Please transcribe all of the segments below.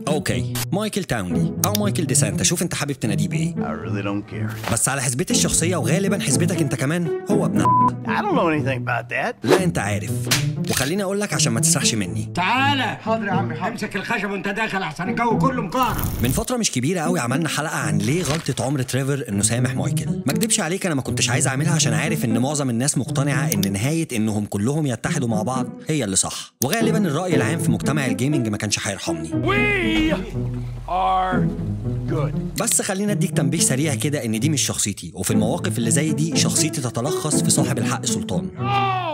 اوكي مايكل تاونلي او مايكل دي سانتا، شوف انت حابب تناديه بايه. really don't care. بس على حسبتي الشخصيه وغالبا حسبتك انت كمان، هو ابن I don't know anything about that. لا انت عارف. وخليني اقول لك عشان ما تسرحش مني. تعالى. حاضر يا عمي، امسك الخشب وانت داخل احسن الجو كله مكهرب. من فتره مش كبيره قوي عملنا حلقه عن ليه غلطه عمر تريفر انه سامح مايكل. ما اكدبش عليك انا ما كنتش عايز اعملها عشان عارف ان معظم الناس مقتنعه ان نهايه انهم كلهم يتحدوا مع بعض هي اللي صح، وغالبا الراي العام في مجتمع الجيمنج ما كانش هيرحمني. We are good. بس خلينا اديك تنبيه سريع كده ان دي مش شخصيتي، وفي المواقف اللي زي دي شخصيتي تتلخص في صاحب الحق سلطان.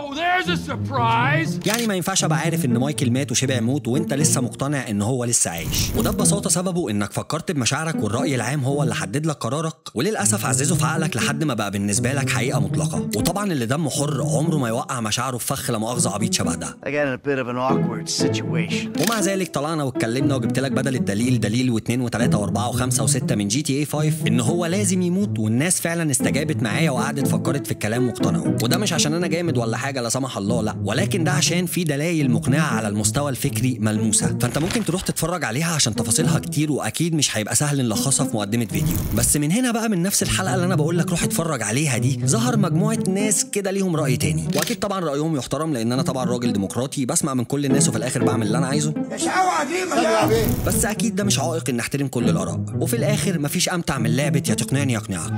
There's a surprise. يعني ما ينفعش ابقى عارف ان مايكل مات وشبع يموت وانت لسه مقتنع ان هو لسه عايش، وده ببساطه سببه انك فكرت بمشاعرك والراي العام هو اللي حدد لك قرارك، وللاسف عززه في عقلك لحد ما بقى بالنسبه لك حقيقه مطلقه. وطبعا اللي دمه حر عمره ما يوقع مشاعره في فخ لا مؤاخذه عبيط شبه ده. I got in a bit of an awkward situation. ومع ذلك طلعنا واتكلمنا وجبت لك بدل الدليل دليل واثنين وثلاثه واربعه وخمسه وسته من GTA 5 ان هو لازم يموت، والناس فعلا استجابت معايا وقعدت فكرت في الكلام واقتنعوا. وده مش عشان انا جامد ولا حاجه لا سمح الله، لا، ولكن ده عشان في دلائل مقنعه على المستوى الفكري ملموسه، فانت ممكن تروح تتفرج عليها عشان تفاصيلها كتير واكيد مش هيبقى سهل نلخصها في مقدمه فيديو. بس من هنا بقى من نفس الحلقه اللي انا بقول لك روح اتفرج عليها دي ظهر مجموعه ناس كده ليهم راي تاني، واكيد طبعا رايهم يحترم لان انا طبعا راجل ديمقراطي بسمع من كل الناس وفي الاخر بعمل اللي انا عايزه. بس اكيد ده مش عائق ان احترم كل الاراء، وفي الاخر مفيش امتع من لعبه يا تقنعني يقنعك.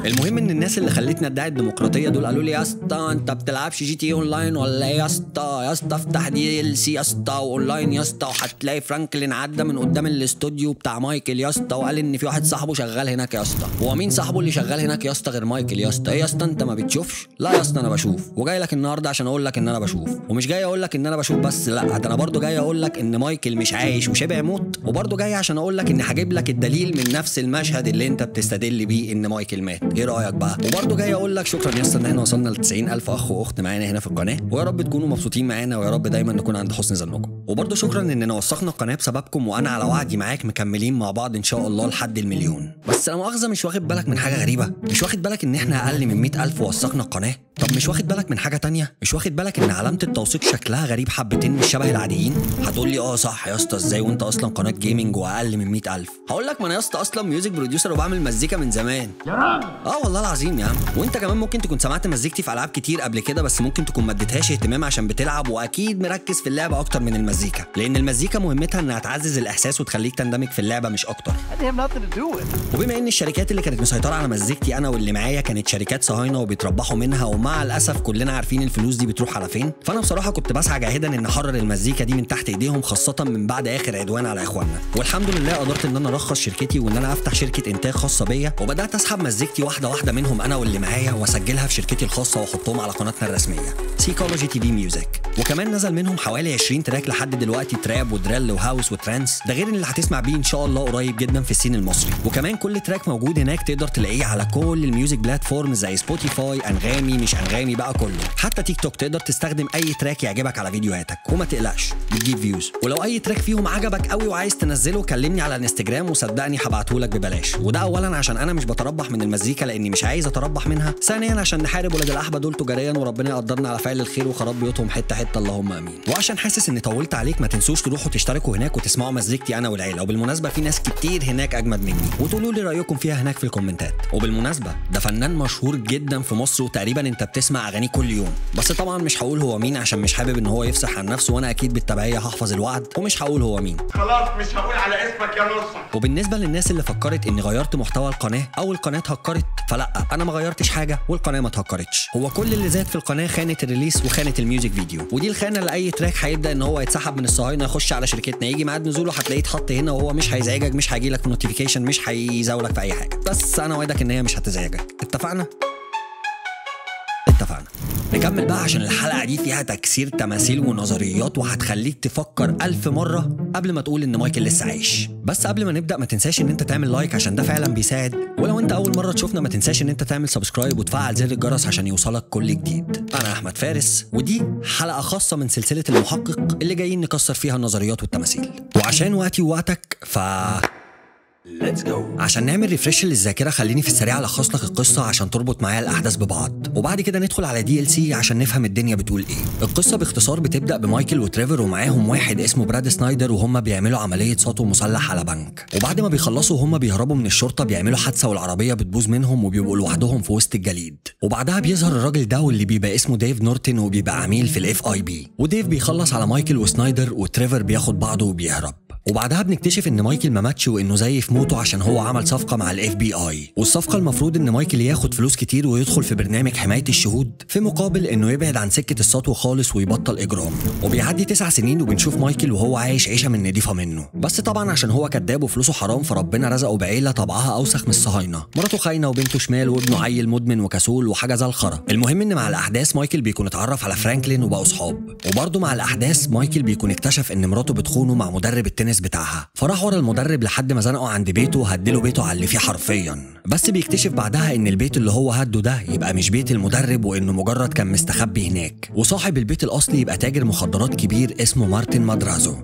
المهم ان الناس اللي خلتني ادعي الديمقراطيه دول قالوا لي يا اسطى انت بتلعبش GTA اونلاين ولا ايه يا اسطى؟ يا اسطى افتح DLC يا اسطى واونلاين يا اسطى، وهتلاقي فرانكلين عدى من قدام الاستوديو بتاع مايكل يا اسطى وقال ان في واحد صاحبه شغال هناك يا اسطى. هو مين صاحبه اللي شغال هناك يا اسطى غير مايكل يا اسطى؟ ايه يا اسطى انت ما بتشوفش؟ لا يا اسطى انا بشوف، وجاي لك النهارده عشان اقول لك ان انا بشوف، ومش جاي اقول لك ان انا بشوف بس، لا ده انا برضو جاي اقول لك ان مايكل مش عايش وشبع يموت، وبرضو جاي عشان اقول لك ان هجيب لك الدليل من نفس المشهد اللي انت بتستدل بيه ان مايكل مات. ايه رايك بقى؟ وبرضو جاي اقول لك شكرا يا اسطى ان احنا وصلنا ل 90,000 اخ واخت معانا هنا في القناه، ويا رب تكونوا مبسوطين معانا، ويا رب دايما نكون عند حسن ظنكم. وبرضو شكرا اننا وثقنا القناه بسببكم، وانا على وعدي معاك مكملين مع بعض ان شاء الله لحد المليون. بس انا مؤاخذه مش واخد بالك من حاجه غريبه؟ مش واخد بالك ان احنا اقل من 100,000 ووثقنا القناه؟ طب مش واخد بالك من حاجه تانية؟ مش واخد بالك ان علامه التوثيق شكلها غريب حبتين مش شبه العاديين؟ هتقول لي صح يا اسطى ازاي وانت اصلا قناه جيمنج واقل من 100,000؟ هقول لك ما انا يا اسطى اصلا ميوزك بروديوسر وبعمل مزيكا من زمان. يا راجل. والله العظيم يا عم. وانت كمان ممكن تكون سمعت مزيكتي في العاب كتير قبل كده، بس ممكن تكون ما اديتهاش اهتمام عشان بتلعب، واكيد مركز في اللعبه اكتر من المزيكا، لان المزيكا مهمتها انها تعزز الاحساس وتخليك تندمج في اللعبه مش اكتر. وبما ان الشركات اللي كانت مسيطره على مزيكتي انا واللي معايا كانت شركات صهاينه وبيتربحوا منها، ومع الاسف كلنا عارفين الفلوس دي بتروح على فين، فانا بصراحه كنت بسعى جاهدا ان احرر المزيكا دي من تحت ايديهم، خاصه من بعد اخر عدوان على اخواننا. والحمد لله قدرت ان انا ارخص شركتي وان انا افتح شركه انتاج خاصه بيا، وبدات اسحب مزيكتي واحده واحده منهم انا واللي معايا واسجلها في شركتي الخاصه واحطهم على قناتنا الرسميه سيكولوجي TV ميوزك. وكمان نزل منهم حوالي 20 تراك لحد دلوقتي، تراب ودريل وهاوس وترانس، ده غير اللي هتسمع بيه ان شاء الله قريب جدا في السين المصري. وكمان كل تراك موجود هناك تقدر تلاقيه على كل الميوزك بلاتفورم زي سبوتيفاي، انغامي، مش انغامي بقى كله، حتى تيك توك تقدر تستخدم اي تراك يعجبك على فيديوهاتك وما تقلقش بتجيب فيوز. ولو اي تراك فيهم عجبك قوي وعايز تنزله كلمني على الانستجرام وصدقني هبعتهولك ببلاش. وده اولا عشان انا مش بتربح من المزيكا لاني مش عايز اتربح منها، ثانيا عشان نحارب ولاد الاحبه دول تجاريا وربنا يقدرنا على فعل الخير وخراب بيوتهم حته حته اللهم امين. وعشان حاسس اني طولت عليك ما تنسوش تروحوا تشتركوا هناك وتسمعوا مزيكتي انا والعيله، وبالمناسبه في ناس كتير هناك اجمد مني، وتقولوا لي رايكم فيها هناك في الكومنتات. وبالمناسبه ده فنان مشهور جدا في مصر وتقريبا انت بتسمع اغانيه كل يوم، بس طبعا مش هقول هو مين عشان مش حابب ان هو يفصح عن نفسه، وانا اكيد بالتبعيه هحفظ الوعد ومش هقول هو مين. خلاص مش هقول على اسمك يا نصح. وبالنسبه للناس اللي فكرت اني غيرت محتوى القناه او القناه اتهكرت، فلا انا ما غيرتش حاجه والقناه ما اتهكرتش. هو كل اللي زاد في القناه خانه الريليس وخانه الميوزك فيديو، ودي الخانه اللي اي تراك هيبدا ان هو يتسحب من الصهاينه يخش على شركتنا، يجي ميعاد نزوله هتلاقيه اتحط هنا وهو مش هيزعجك، مش هيجي لك في نوتيفيكيشن، مش هيزاولك في اي حاجه، بس انا وعدك ان هي مش هتزعجك. اتفقنا؟ اتفقنا. نكمل بقى عشان الحلقه دي فيها تكسير تماثيل ونظريات وهتخليك تفكر 1000 مره قبل ما تقول ان مايكل لسه عايش. بس قبل ما نبدا ما تنساش ان انت تعمل لايك عشان ده فعلا بيساعد، ولو انت اول مره تشوفنا ما تنساش ان انت تعمل سبسكرايب وتفعل زر الجرس عشان يوصلك كل جديد. انا احمد فارس ودي حلقه خاصه من سلسله المحقق اللي جايين نكسر فيها النظريات والتماثيل، وعشان وقتي ووقتك Let's go. عشان نعمل ريفريش للذاكره خليني في السريع الخص لك القصه عشان تربط معايا الاحداث ببعض، وبعد كده ندخل على DLC عشان نفهم الدنيا بتقول ايه. القصه باختصار بتبدا بمايكل وتريفر ومعاهم واحد اسمه براد سنايدر وهم بيعملوا عمليه سطو مسلح على بنك، وبعد ما بيخلصوا وهم بيهربوا من الشرطه بيعملوا حادثه والعربيه بتبوظ منهم وبيبقوا لوحدهم في وسط الجليد. وبعدها بيظهر الراجل ده واللي بيبقى اسمه ديف نورتن وبيبقى عميل في الFIB، وديف بيخلص على مايكل وسنايدر وتريفر بياخد بعضه وبيهرب. وبعدها بنكتشف ان مايكل ما ماتش وانه زيف موته عشان هو عمل صفقه مع الFBI، والصفقه المفروض ان مايكل ياخد فلوس كتير ويدخل في برنامج حمايه الشهود في مقابل انه يبعد عن سكه السطو خالص ويبطل اجرام. وبيعدي 9 سنين وبنشوف مايكل وهو عايش عيشه من نضيفه منه، بس طبعا عشان هو كداب وفلوسه حرام فربنا رزقه بعيله طبعها اوسخ من الصهاينه، مراته خاينه وبنته شمال وابنه عيل مدمن وكسول وحاجه زي الخرا. المهم ان مع الاحداث مايكل بيكون اتعرف على فرانكلين وبقوا صحاب، وبرده مع الاحداث مايكل بيكون اكتشف ان مراته بتخونه مع مدرب التنس بتاعها، فراح ورا المدرب لحد ما زنقه عند بيته وهدله بيته على اللي فيه حرفيا. بس بيكتشف بعدها ان البيت اللي هو هده ده يبقى مش بيت المدرب وانه مجرد كان مستخبي هناك، وصاحب البيت الاصلي يبقى تاجر مخدرات كبير اسمه مارتن مادرازو.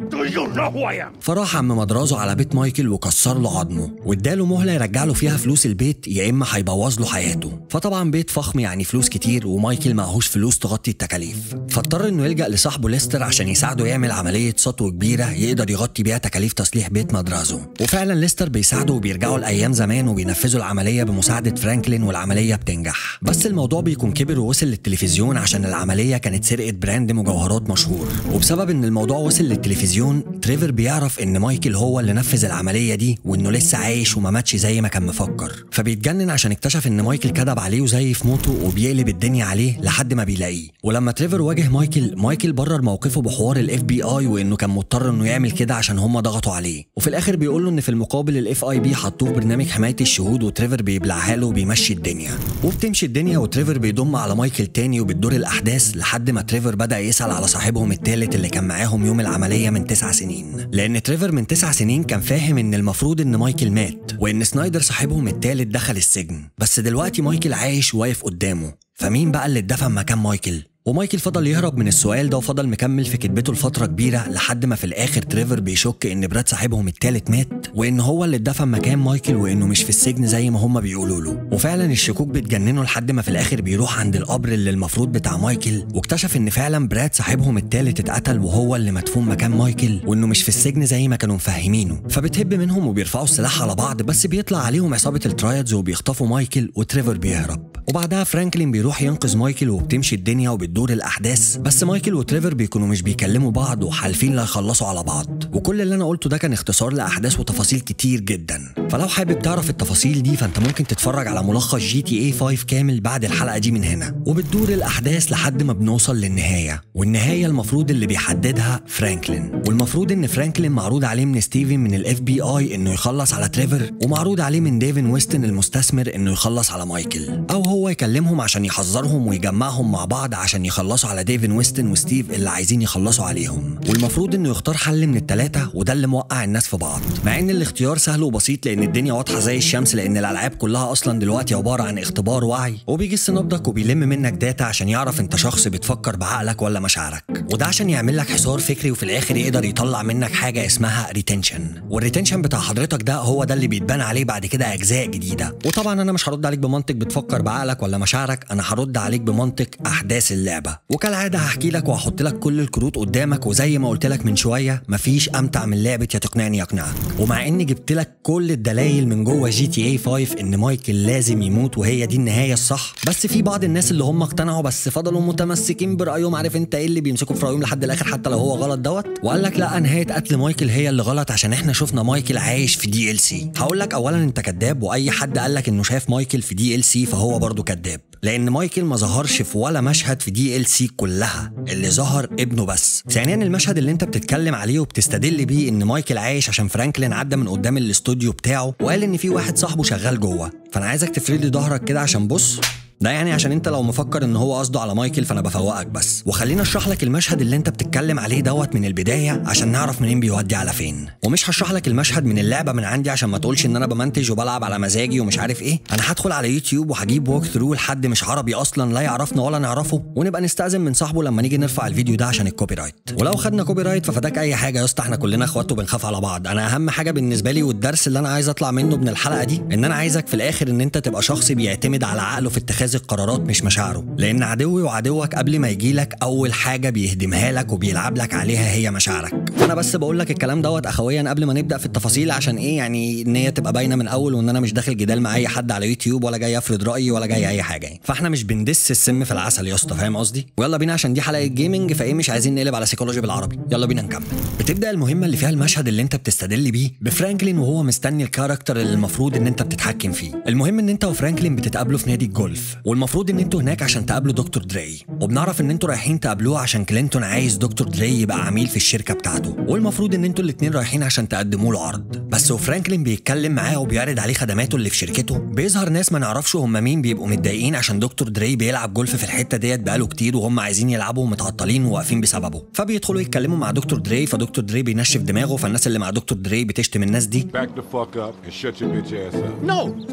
فراح عم مادرازو على بيت مايكل وكسر له عظمه واداله مهله يرجع له فيها فلوس البيت يا اما هيبوظ له حياته. فطبعا بيت فخم يعني فلوس كتير ومايكل معهوش فلوس تغطي التكاليف، فاضطر انه يلجأ لصاحبه ليستر عشان يساعده يعمل عمليه سطو كبيره يقدر يغطي بيها تكاليف تصليح بيت مادرازو. وفعلا ليستر بيساعده وبيرجعوا لايام زمان وبينفذوا العمليه بمساعده فرانكلين والعمليه بتنجح. بس الموضوع بيكون كبر ووصل للتلفزيون عشان العمليه كانت سرقه براند مجوهرات مشهور، وبسبب ان الموضوع وصل للتلفزيون تريفر بيعرف ان مايكل هو اللي نفذ العمليه دي وانه لسه عايش وما ماتش زي ما كان مفكر، فبيتجنن عشان اكتشف ان مايكل كذب عليه وزيف موته وبيقلب الدنيا عليه لحد ما بيلاقيه. ولما تريفر واجه مايكل برر موقفه بحوار الFBI وانه كان مضطر انه يعمل كده عشان هم ضغطوا عليه، وفي الاخر بيقول له ان في المقابل الFIB حطوه في برنامج حمايه الشهود وتريفر بيبلعها له وبيمشي الدنيا. وبتمشي الدنيا وتريفر بيضم على مايكل تاني وبتدور الاحداث لحد ما تريفر بدا يسال على صاحبهم الثالث اللي كان معاهم يوم العمليه من 9 سنين، لان تريفر من 9 سنين كان فاهم ان المفروض ان مايكل مات وان سنايدر صاحبهم الثالث دخل السجن، بس دلوقتي مايكل عايش واقف قدامه، فمين بقى اللي اتدفن مكان مايكل؟ ومايكل فضل يهرب من السؤال ده وفضل مكمل في كدبته لفتره كبيره لحد ما في الاخر تريفر بيشك ان براد صاحبهم الثالث مات وان هو اللي اتدفن مكان مايكل وانه مش في السجن زي ما هم بيقولوا له. وفعلا الشكوك بتجننه لحد ما في الاخر بيروح عند القبر اللي المفروض بتاع مايكل واكتشف ان فعلا براد صاحبهم الثالث اتقتل وهو اللي مدفون مكان مايكل وانه مش في السجن زي ما كانوا مفهمينه. فبتهب منهم وبيرفعوا السلاح على بعض، بس بيطلع عليهم عصابه الترايدز وبيخطفوا مايكل وتريفر بيهرب. وبعدها فرانكلين بيروح ينقذ مايكل وبتمشي الدنيا وبتدور الاحداث، بس مايكل وتريفر بيكونوا مش بيكلموا بعض وحالفين لا يخلصوا على بعض. وكل اللي انا قلته ده كان اختصار لاحداث وتفاصيل كتير جدا، فلو حابب تعرف التفاصيل دي فانت ممكن تتفرج على ملخص GTA 5 كامل بعد الحلقه دي من هنا. وبتدور الاحداث لحد ما بنوصل للنهايه، والنهايه المفروض اللي بيحددها فرانكلين، والمفروض ان فرانكلين معروض عليه من ستيفن من الFBI انه يخلص على تريفر، ومعروض عليه من ديفن ويستن المستثمر انه يخلص على مايكل، او هو يكلمهم عشان يحذرهم ويجمعهم مع بعض عشان يخلصوا على ديفن ويستن وستيف اللي عايزين يخلصوا عليهم. والمفروض انه يختار حل من الثلاثه، وده اللي موقع الناس في بعض، مع ان الاختيار سهل وبسيط لان الدنيا واضحه زي الشمس، لان الالعاب كلها اصلا دلوقتي عباره عن اختبار وعي وبيجس نبضك وبيلم منك داتا عشان يعرف انت شخص بتفكر بعقلك ولا مشاعرك، وده عشان يعمل لك حصار فكري وفي الاخر يقدر يطلع منك حاجه اسمها ريتنشن. والريتنشن بتاع حضرتك ده هو ده اللي بيتبنى عليه بعد كده اجزاء جديده. وطبعا انا مش هرد عليك بمنطق بتفكر بعقلك ولا مشاعرك، انا هرد عليك بمنطق احداث اللعبه. وكالعاده هحكي لك وهحط لك كل الكروت قدامك، وزي ما قلت لك من شويه مفيش امتع من لعبه يا تقنعني يقنعك. ومع اني جبت لك كل الدلائل من جوه GTA 5 ان مايكل لازم يموت وهي دي النهايه الصح، بس في بعض الناس اللي هم اقتنعوا بس فضلوا متمسكين برايهم. عارف انت ايه اللي بيمسكوا في رايهم لحد الاخر حتى لو هو غلط دوت، وقال لك لا نهايه قتل مايكل هي اللي غلط عشان احنا شفنا مايكل عايش في DLC. هقول لك اولا انت كذاب، واي حد قال لك انه شاف مايكل في DLC فهو برضه كذاب، لان مايكل ما ظهرش في ولا مشهد في DLC كلها، اللي ظهر ابنه بس. ثانيا المشهد اللي انت بتتكلم عليه وبتستدل بيه ان مايكل عايش عشان فرانكلين عدى من قدام الاستوديو بتاعه وقال ان في واحد صاحبه شغال جوه، فانا عايزك تفرد لي ظهرك كده عشان بص ده يعني عشان انت لو مفكر ان هو قصده على مايكل فانا بفوقك بس. وخلينا اشرح لك المشهد اللي انت بتتكلم عليه دوت من البدايه عشان نعرف منين بيودي على فين. ومش هشرح لك المشهد من اللعبه من عندي عشان ما تقولش ان انا بمنتج وبلعب على مزاجي ومش عارف ايه. انا هدخل على يوتيوب وهجيب ووك ثرو لحد مش عربي اصلا لا يعرفنا ولا نعرفه، ونبقى نستأذن من صاحبه لما نيجي نرفع الفيديو ده عشان الكوبي رايت. ولو خدنا كوبي رايت ففداك اي حاجه يا اسطى، احنا كلنا اخوات وبنخاف على بعض. انا اهم حاجه بالنسبه لي والدرس اللي انا عايز اطلع منه من الحلقه دي ان انا عايزك في الاخر ان انت تبقى شخص بيعتمد على عقله في اتخاذ القرارات مش مشاعره، لان عدوي وعدوك قبل ما يجيلك اول حاجه بيهدمها لك وبيلعب لك عليها هي مشاعرك. فانا بس بقول لك الكلام دوت اخويا قبل ما نبدا في التفاصيل عشان ايه يعني ان هي تبقى باينه من اول وان انا مش داخل جدال مع اي حد على يوتيوب ولا جاي افرض رايي ولا جاي اي حاجه يعني. فاحنا مش بندس السم في العسل يا اسطى، فاهم قصدي؟ ويلا بينا عشان دي حلقه جيمنج فايه مش عايزين نقلب على سيكولوجي بالعربي. يلا بينا نكمل. بتبدا المهمه اللي فيها المشهد اللي انت بتستدل بيه بفرانكلين وهو مستني الكاركتر اللي المفروض ان انت بتتحكم فيه. المهم ان انت وفرانكلين بتتقابلوا في نادي الجولف، والمفروض ان انتوا هناك عشان تقابلوا دكتور دراي، وبنعرف ان انتوا رايحين تقابلوه عشان كلينتون عايز دكتور دراي يبقى عميل في الشركه بتاعته، والمفروض ان انتوا الاثنين رايحين عشان تقدموا له عرض. بس وفرانكلين بيتكلم معاه وبيعرض عليه خدماته اللي في شركته، بيظهر ناس ما نعرفش هم مين بيبقوا متضايقين عشان دكتور دراي بيلعب جولف في الحته ديت بقاله كتير وهم عايزين يلعبوا ومتعطلين وواقفين بسببه، فبيدخلوا يتكلموا مع دكتور دراي، فدكتور دراي بينشف دماغه، فالناس اللي مع دكتور دراي بتشتم الناس دي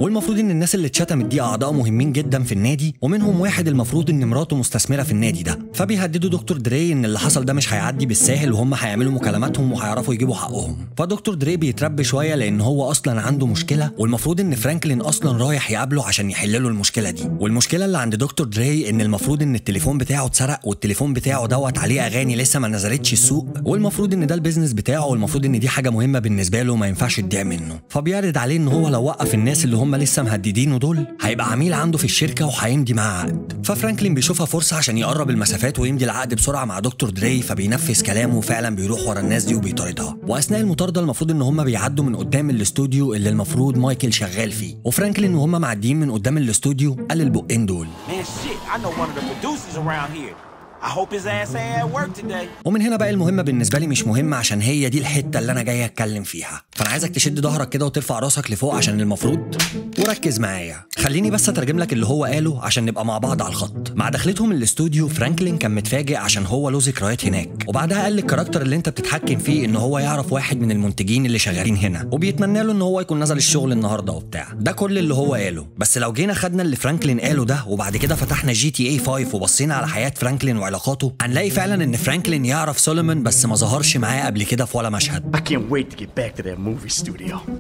والمفروض ان الناس اللي اتشتمت دي اعضاء مهمين جدا في النادي، ومنهم واحد المفروض ان مراته مستثمره في النادي ده، فبيهددوا دكتور دراي ان اللي حصل ده مش هيعدي بالساهل وهم هيعملوا مكالماتهم وهيعرفوا يجيبوا حقهم. فدكتور دراي بيتربى شويه لان هو اصلا عنده مشكله، والمفروض ان فرانكلين اصلا رايح يقابله عشان يحل له المشكله دي. والمشكله اللي عند دكتور دراي ان المفروض ان التليفون بتاعه اتسرق، والتليفون بتاعه دوت عليه اغاني لسه ما نزلتش السوق، والمفروض ان ده البيزنس بتاعه، والمفروض ان دي حاجه مهمه بالنسبه له ما ينفعش تضيع منه. فبيعرض عليه ان هو لو وقف الناس اللي هم لسه مهددينه دول هيبقى عميل عنده في الشركه وهيمضي معاه عقد. ففرانكلين بيشوفها فرصه عشان يقرب المسافات ويمضي العقد بسرعه مع دكتور دراي، فبينفذ كلامه وفعلا بيروح ورا الناس دي وبيطاردها. واثناء المطارده المفروض ان هم بيعدوا من قدام الاستوديو اللي المفروض مايكل شغال فيه، وفرانكلين وهم معديين من قدام الاستوديو قال البقين دول ومن هنا بقى المهمة بالنسبة لي مش مهمة عشان هي دي الحتة اللي أنا جاي أتكلم فيها. فأنا عايزك تشد ظهرك كده وترفع راسك لفوق عشان المفروض وركز معايا. خليني بس أترجم لك اللي هو قاله عشان نبقى مع بعض على الخط. مع دخلتهم الاستوديو فرانكلين كان متفاجئ عشان هو له ذكريات هناك، وبعدها قال للكاركتر اللي أنت بتتحكم فيه إن هو يعرف واحد من المنتجين اللي شغالين هنا وبيتمنى له إن هو يكون نزل الشغل النهارده وبتاع. ده كل اللي هو قاله. بس لو جينا خدنا اللي فرانكلين قاله ده وبعد كده فتحنا GTA 5 وبصينا على حياة فرانكلين وعلاقاته هنلاقي فعلا ان فرانكلين يعرف سولومون بس ما ظهرش معاه قبل كده في ولا مشهد.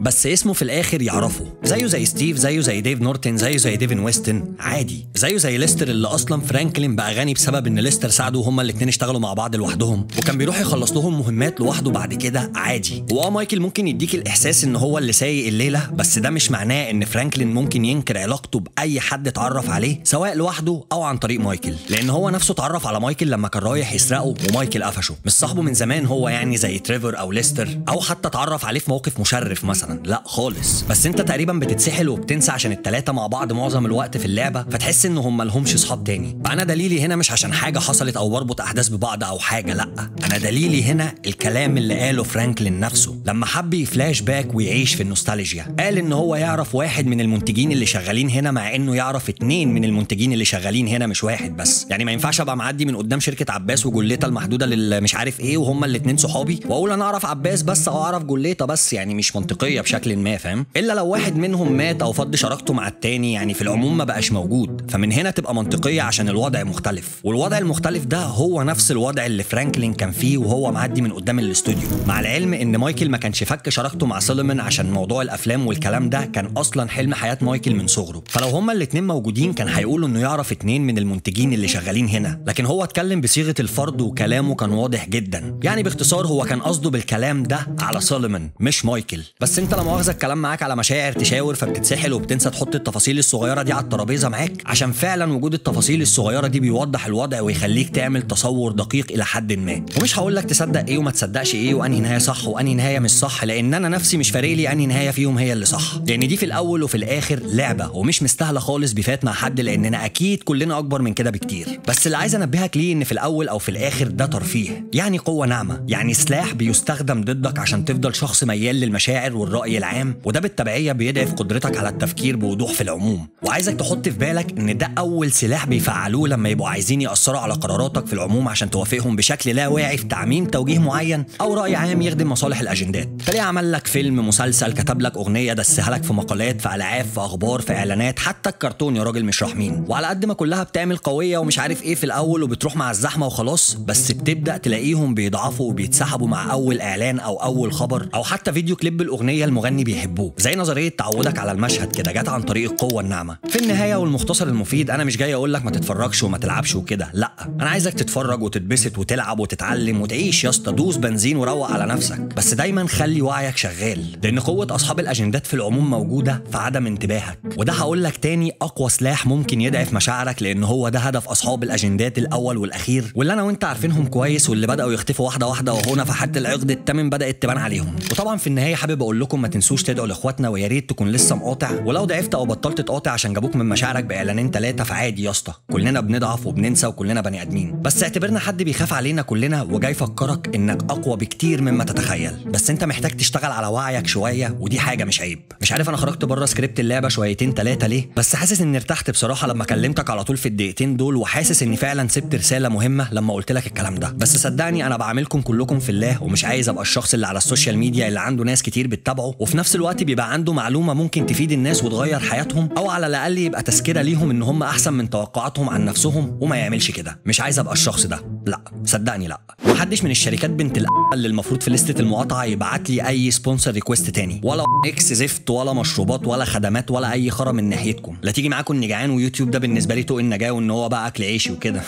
بس اسمه في الاخر يعرفه، زيه زي ستيف، زيه زي ديف نورتن، زيه زي ديفن ويستن، عادي زيه زي ليستر اللي اصلا فرانكلين بقى غني بسبب ان ليستر ساعده وهما الاثنين اشتغلوا مع بعض لوحدهم، وكان بيروح يخلص لهم مهمات لوحده بعد كده عادي. مايكل ممكن يديك الاحساس ان هو اللي سايق الليله، بس ده مش معناه ان فرانكلين ممكن ينكر علاقته باي حد اتعرف عليه سواء لوحده او عن طريق مايكل، لان هو نفسه اتعرف على مايكل لما كان رايح يسرقه ومايكل قفشه. مش صاحبه من زمان هو يعني زي تريفر او ليستر، او حتى اتعرف عليه في موقف مشرف مثلا، لا خالص. بس انت تقريبا بتتسحل وبتنسى عشان الثلاثه مع بعض معظم الوقت في اللعبه، فتحس ان هم لهمش اصحاب تاني. فانا دليلي هنا مش عشان حاجه حصلت او بربط احداث ببعض او حاجه، لا، انا دليلي هنا الكلام اللي قاله فرانكلين نفسه لما حب يفلاش باك ويعيش في النوستالجيا. قال ان هو يعرف واحد من المنتجين اللي شغالين هنا، مع انه يعرف 2 من المنتجين اللي شغالين هنا مش واحد بس. يعني ما ينفعش ابقى معدي من قدام شركه عباس وجوليتا المحدوده مش عارف ايه وهما الاثنين صحابي واقول انا اعرف عباس بس او اعرف جوليتا بس، يعني مش منطقيه بشكل ما، فاهم؟ الا لو واحد منهم مات او فض شراكته مع التاني، يعني في العموم ما بقاش موجود، فمن هنا تبقى منطقيه عشان الوضع مختلف. والوضع المختلف ده هو نفس الوضع اللي فرانكلين كان فيه وهو معدي من قدام الاستوديو، مع العلم ان مايكل ما كانش فك شراكته مع سولومون عشان موضوع الافلام والكلام ده كان اصلا حلم حياه مايكل من صغره. فلو هما الاثنين موجودين كان هيقولوا انه يعرف 2 من المنتجين اللي شغالين هنا، لكن هو اتكلم بصيغه الفرد وكلامه كان واضح جدا. يعني باختصار هو كان قصده بالكلام ده على سولومون مش مايكل. بس انت لما مؤاخذه الكلام معاك على مشاعر تشاور فبتتسحل وبتنسى تحط التفاصيل الصغيره دي على الترابيزه معاك، عشان فعلا وجود التفاصيل الصغيره دي بيوضح الوضع ويخليك تعمل تصور دقيق الى حد ما. ومش هقول لك تصدق ايه وما تصدقش ايه وانهي نهايه صح وانهي نهايه مش صح، لان انا نفسي مش فارق لي انهي نهايه فيهم هي اللي صح، لان دي في الاول وفي الاخر لعبه ومش مستاهله خالص بيفات مع حد، لاننا اكيد كلنا اكبر من كده بكتير. بس اللي عايز انبهك توجيهك ليه ان في الاول او في الاخر ده ترفيه، يعني قوه ناعمه، يعني سلاح بيستخدم ضدك عشان تفضل شخص ميال للمشاعر والراي العام، وده بالتبعيه بيضعف قدرتك على التفكير بوضوح في العموم. وعايزك تحط في بالك ان ده اول سلاح بيفعلوه لما يبقوا عايزين ياثروا على قراراتك في العموم عشان توافقهم بشكل لا واعي في تعميم توجيه معين او راي عام يخدم مصالح الاجندات. تلاقيه عمل لك فيلم، مسلسل، كتب لك اغنيه، دسها لك في مقالات، في العاب، في اخبار، في اعلانات، حتى الكرتون يا راجل مش رحمين. وعلى قد ما كلها بتعمل قويه ومش عارف ايه في الاول وبتروح مع الزحمه وخلاص، بس بتبدا تلاقيهم بيضعفوا وبيتسحبوا مع اول اعلان او اول خبر او حتى فيديو كليب الاغنيه المغني بيحبوه، زي نظريه تعودك على المشهد كده جت عن طريق القوه الناعمه. في النهايه والمختصر المفيد، انا مش جاي اقول لك ما تتفرجش وما تلعبش وكده، لا، انا عايزك تتفرج وتتبسط وتلعب وتتعلم وتعيش يا اسطى، دوس بنزين وروق على نفسك، بس دايما خلي وعيك شغال، لان قوه اصحاب الاجندات في العموم موجوده في عدم انتباهك. وده هقول لك تاني اقوى سلاح ممكن يضعف مشاعرك، لان هو ده هدف اصحاب الاجندات الاول والاخير، واللي انا وانت عارفينهم كويس، واللي بداوا يختفوا واحده واحده، وهنا فحت العقد التمن بدات تبان عليهم. وطبعا في النهايه حابب اقول لكم ما تنسوش تدعوا لاخواتنا، ويا ريت تكون لسه مقاطع، ولو ضعفت او بطلت تقاطع عشان جابوك من مشاعرك باعلانين 3 فعادي يا اسطى، كلنا بنضعف وبننسى وكلنا بني ادمين، بس اعتبرنا حد بيخاف علينا كلنا وجاي يفكرك انك اقوى بكتير مما تتخيل، بس انت محتاج تشتغل على وعيك شويه، ودي حاجه مش عيب. مش عارف انا خرجت بره سكريبت اللعبه شويتين 3 ليه، بس حاسس اني ارتحت بصراحه لما كلمتك على طول في الدقيقتين دول، وحاسس اني فعلا سبت رساله مهمه لما قلت لك الكلام ده. بس صدقني انا بعاملكم كلكم في الله، ومش عايز ابقى الشخص اللي على السوشيال ميديا اللي عنده ناس كتير بتتابعه وفي نفس الوقت بيبقى عنده معلومه ممكن تفيد الناس وتغير حياتهم، او على الاقل يبقى تذكره ليهم ان هم احسن من توقعاتهم عن نفسهم وما يعملش كده. مش عايز ابقى الشخص ده، لا صدقني لا. محدش من الشركات بنت اللي المفروض في لستة المقاطعه يبعت لي اي سبونسر ريكويست تاني، ولا اكس زفت، ولا مشروبات، ولا خدمات، ولا اي خرا من ناحيتكم. لا تيجي معاكم اني جعان ويوتيوب ده بالنسبه لي طوق النجاه، وان هو بقى اكل عيشي وكده.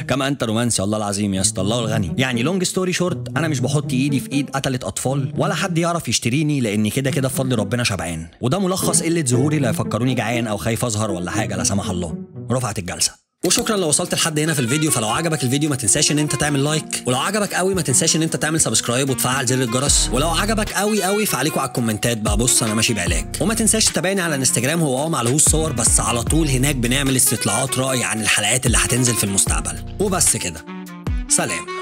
كما انت رومانسي والله العظيم يا اسطى، الله الغني. يعني لونج ستوري شورت، انا مش بحط ايدي في ايد قتلت اطفال، ولا حد يعرف يشتريني، لاني كده كده بفضل ربنا شبعان، وده ملخص قله ظهوري لا يفكروني جعان او خايف اظهر ولا حاجه لا سمح الله. رفعت الجلسه. وشكرا لو وصلت لحد هنا في الفيديو. فلو عجبك الفيديو ما تنساش ان انت تعمل لايك، ولو عجبك قوي ما تنساش ان انت تعمل سبسكرايب وتفعل زر الجرس، ولو عجبك قوي قوي فعليكوا على الكومنتات بقى، بص انا ماشي بعلاج. وما تنساش تتابعني على الانستجرام، هو معلهوش صور بس على طول هناك بنعمل استطلاعات رأي عن الحلقات اللي هتنزل في المستقبل. وبس كده، سلام.